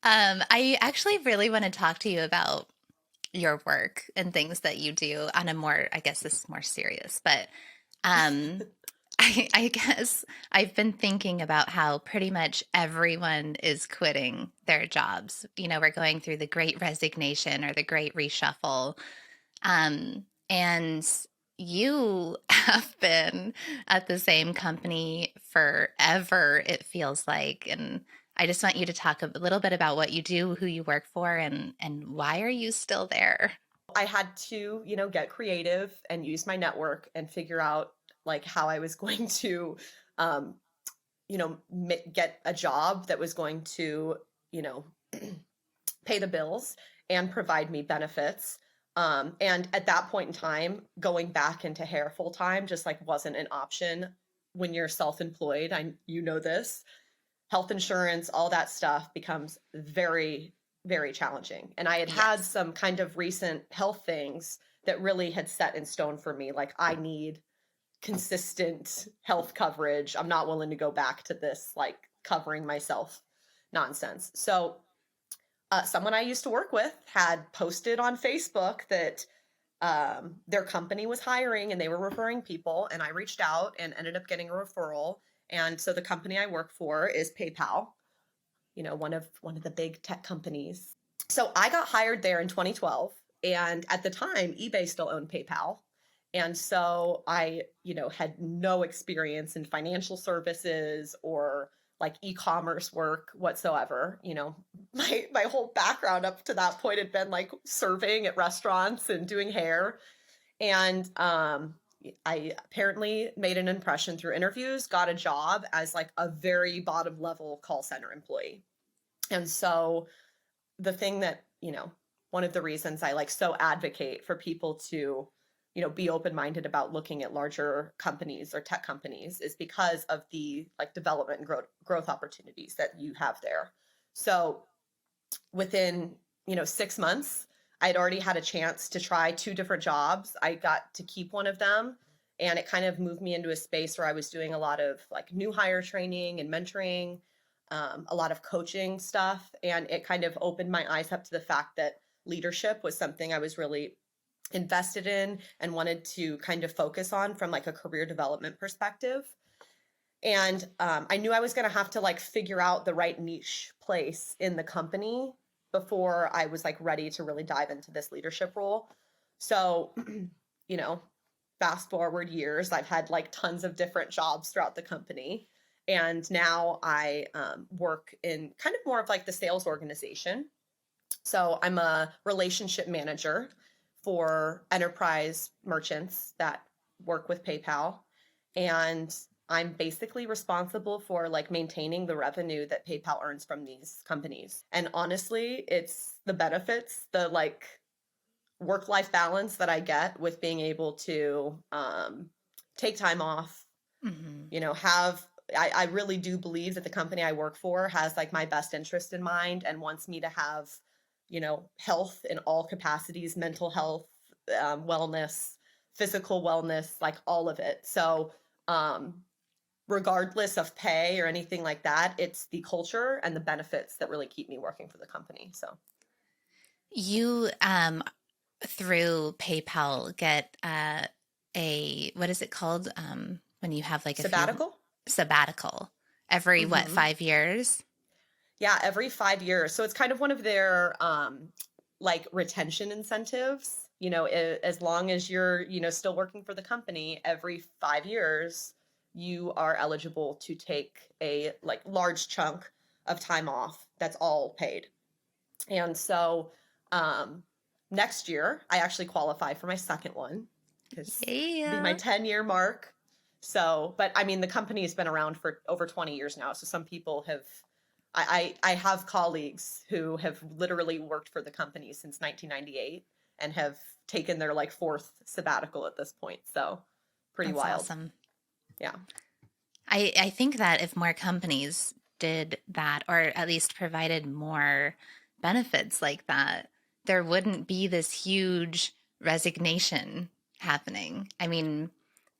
I actually really want to talk to you about your work and things that you do on a more, I guess this is more serious, but um, I guess I've been thinking about how pretty much everyone is quitting their jobs. We're going through the Great Resignation or the Great Reshuffle. And you have been at the same company forever, it feels like. And I just want you to talk a little bit about what you do, who you work for, and why are you still there? I had to, get creative and use my network and figure out like how I was going to, um, get a job that was going to, you know, pay the bills and provide me benefits. And at that point in time, going back into hair full time just like wasn't an option when you're self-employed. You know this. Health insurance, all that stuff becomes very, very challenging. And I had had Yes. some kind of recent health things that really had set in stone for me. Like, I need consistent health coverage. I'm not willing to go back to this, like, covering myself nonsense. So, someone I used to work with had posted on Facebook that their company was hiring and they were referring people. And I reached out and ended up getting a referral. And so the company I work for is PayPal, one of the big tech companies. So I got hired there in 2012, and at the time eBay still owned PayPal. And so I, had no experience in financial services or like e-commerce work whatsoever. My whole background up to that point had been like serving at restaurants and doing hair. And I apparently made an impression through interviews, got a job as like a very bottom level call center employee. And so the thing that, one of the reasons I like so advocate for people to, be open-minded about looking at larger companies or tech companies is because of the like development and growth opportunities that you have there. So within, 6 months, I'd already had a chance to try two different jobs. I got to keep one of them, and it kind of moved me into a space where I was doing a lot of like new hire training and mentoring, a lot of coaching stuff. And it kind of opened my eyes up to the fact that leadership was something I was really invested in and wanted to kind of focus on from like a career development perspective. And I knew I was going to have to like figure out the right niche place in the company before I was like ready to really dive into this leadership role. So, you know, fast forward years, I've had like tons of different jobs throughout the company. And now I work in kind of more of like the sales organization. So I'm a relationship manager for enterprise merchants that work with PayPal. And I'm basically responsible for like maintaining the revenue that PayPal earns from these companies. And honestly, it's the benefits, the like work-life balance that I get with being able to take time off, Hmm. have I really do believe that the company I work for has like my best interest in mind and wants me to have, health in all capacities, mental health, wellness, physical wellness, like all of it. So, um, regardless of pay or anything like that, it's the culture and the benefits that really keep me working for the company. So, You, through PayPal, get what is it called? When you have like a few sabbatical. sabbatical every, what, Hmm. 5 years? Yeah, every 5 years. So it's kind of one of their like retention incentives. As long as you're, still working for the company, every 5 years, you are eligible to take a like large chunk of time off that's all paid. And so um, next year, I actually qualify for my second one because be my Yeah. 10-year mark. So, but I mean, the company has been around for over 20 years now. So some people have, I have colleagues who have literally worked for the company since 1998 and have taken their like fourth sabbatical at this point. So pretty That's wild. awesome. Yeah. I think that if more companies did that, or at least provided more benefits like that, there wouldn't be this huge resignation happening. I mean,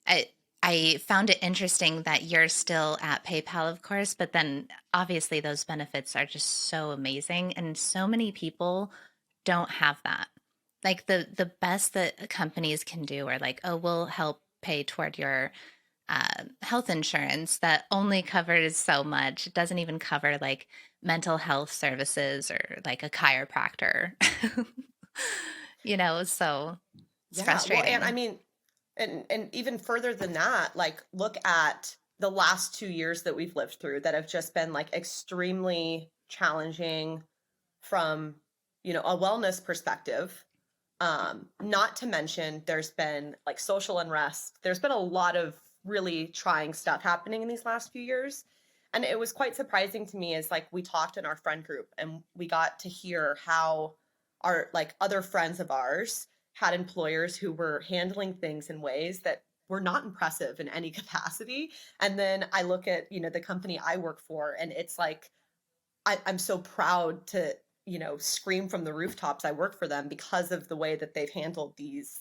I I found it interesting that you're still at PayPal, of course, but then obviously those benefits are just so amazing, and so many people don't have that. Like the best that companies can do are like, oh, we'll help pay toward your health insurance that only covers so much. It doesn't even cover like mental health services or like a chiropractor. So it's Yeah, well, and I frustrating. mean, and even further than that, like look at the last 2 years that we've lived through that have just been like extremely challenging from, a wellness perspective. Not to mention there's been like social unrest. There's been a lot of really trying stuff happening in these last few years. And it was quite surprising to me as like we talked in our friend group and we got to hear how our like other friends of ours had employers who were handling things in ways that were not impressive in any capacity. And then I look at, the company I work for and it's like I'm so proud to, scream from the rooftops I work for them because of the way that they've handled these,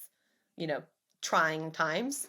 you know, trying times.